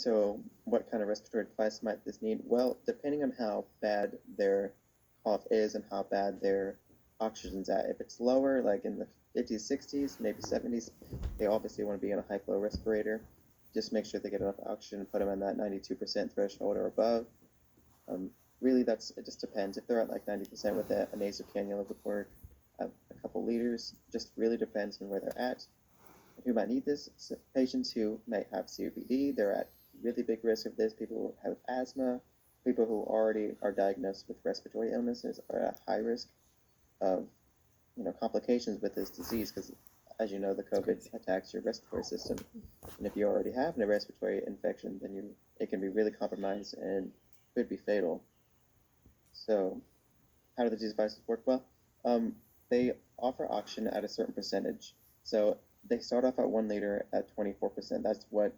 So what kind of respiratory device might this need? Well, depending on how bad their cough is and how bad their oxygen's at. If it's lower, like in the 50s, 60s, maybe 70s, they obviously want to be on a high flow respirator. Just make sure they get enough oxygen and put them in that 92% threshold or above. Really, it just depends. If they're at like 90% with a nasal cannula would work. A couple liters, just really depends on where they're at. Who might need this? So patients who may have COPD, they're at really big risk of this. People who have asthma, people who already are diagnosed with respiratory illnesses are at high risk of complications with this disease because, as you know, the COVID attacks your respiratory system. And if you already have a respiratory infection, then it can be really compromised and could be fatal. So how do these devices work? Well, they offer oxygen at a certain percentage. So they start off at 1 liter at 24%. That's what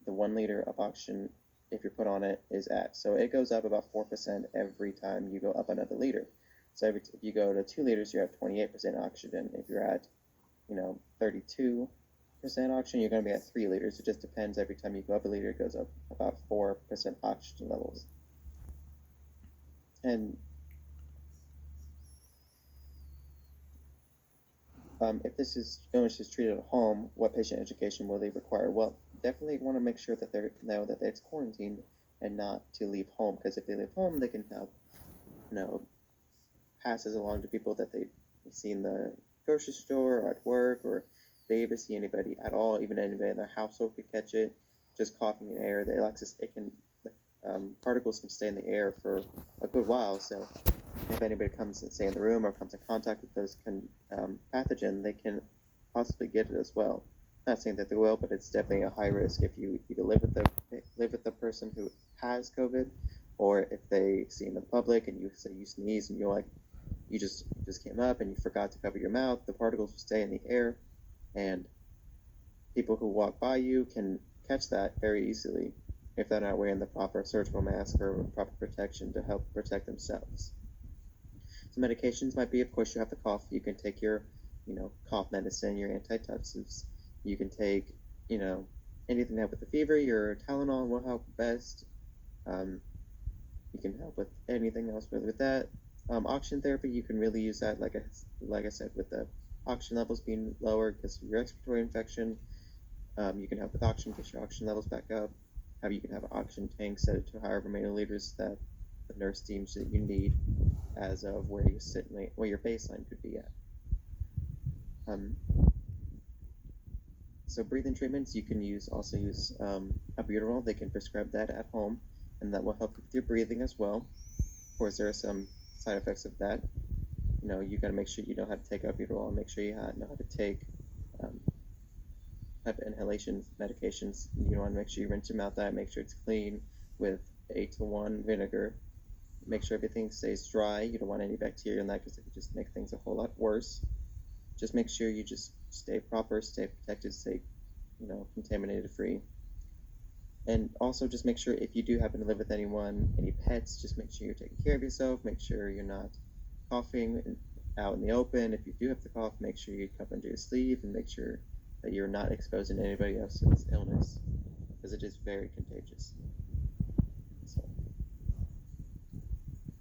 the 1 liter of oxygen, if you put on it, is at. So it goes up about 4% every time you go up another liter. So if you go to 2 liters, you're at 28% oxygen. If you're at 32% oxygen, you're going to be at 3 liters. It just depends. Every time you go up a liter, it goes up about 4% oxygen levels. And if this illness is treated at home, what patient education will they require? Well, definitely want to make sure that they know that it's quarantined and not to leave home, because if they leave home, they can have, passes along to people that they've seen in the grocery store or at work, or they ever see anybody at all, even anybody in their household could catch it. Just coughing in air, particles can stay in the air for a good while. So if anybody comes and stay in the room or comes in contact with those pathogen, they can possibly get it as well. Not saying that they will, but it's definitely a high risk if you either live with the person who has COVID, or if they see in the public and you say you sneeze and you just came up and you forgot to cover your mouth. The particles will stay in the air, and people who walk by you can catch that very easily if they're not wearing the proper surgical mask or proper protection to help protect themselves. So medications might be, of course, you have the cough. You can take your, cough medicine, your antitussives. You can take, anything that with the fever. Your Tylenol will help best. You can help with anything else really with that. Oxygen therapy, you can really use that, like I said, with the oxygen levels being lower because of your respiratory infection. You can help with oxygen, get your oxygen levels back up. You can have an oxygen tank set it to however many liters that the nurse deems that you need as of where your baseline could be at. So breathing treatments, you can also use albuterol. They can prescribe that at home, and that will help with your breathing as well. Of course, there are some side effects of that. You got to make sure you know how to take albuterol, and make sure you know how to take type of inhalation medications. You want to make sure you rinse your mouth out, make sure it's clean with 8-to-1 vinegar. Make sure everything stays dry. You don't want any bacteria in that because it could just make things a whole lot worse. Just make sure you just stay proper, stay protected, stay, contaminated free. And also just make sure if you do happen to live with anyone, any pets, just make sure you're taking care of yourself. Make sure you're not coughing out in the open. If you do have to cough, make sure you cup under your sleeve and make sure that you're not exposing anybody else's illness, because it is very contagious.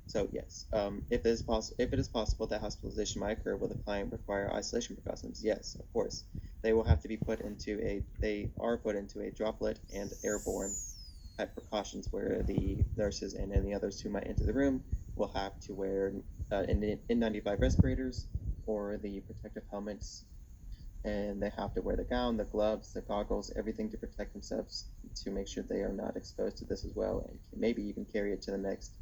So yes, if it is possible that hospitalization might occur, will the client require isolation precautions? Yes, of course. They are put into a droplet and airborne type precautions, where the nurses and any others who might enter the room will have to wear N95 respirators or the protective helmets, and they have to wear the gown, the gloves, the goggles, everything to protect themselves, to make sure they are not exposed to this as well, and maybe even carry it to the next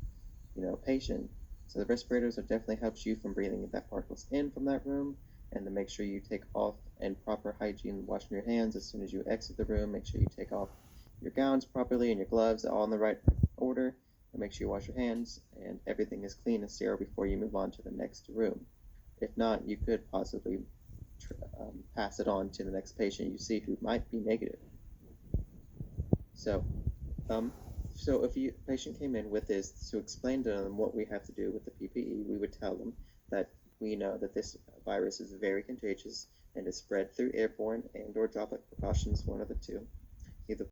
patient. So the respirators will definitely help you from breathing that particles in from that room, and to make sure you take off and proper hygiene, washing your hands as soon as you exit the room. Make sure you take off your gowns properly and your gloves all in the right order, and make sure you wash your hands and everything is clean and sterile before you move on to the next room. If not, you could possibly pass it on to the next patient you see who might be negative. So if a patient came in with this, to explain to them what we have to do with the PPE, we would tell them that we know that this virus is very contagious and is spread through airborne and or droplet precautions, one of the two.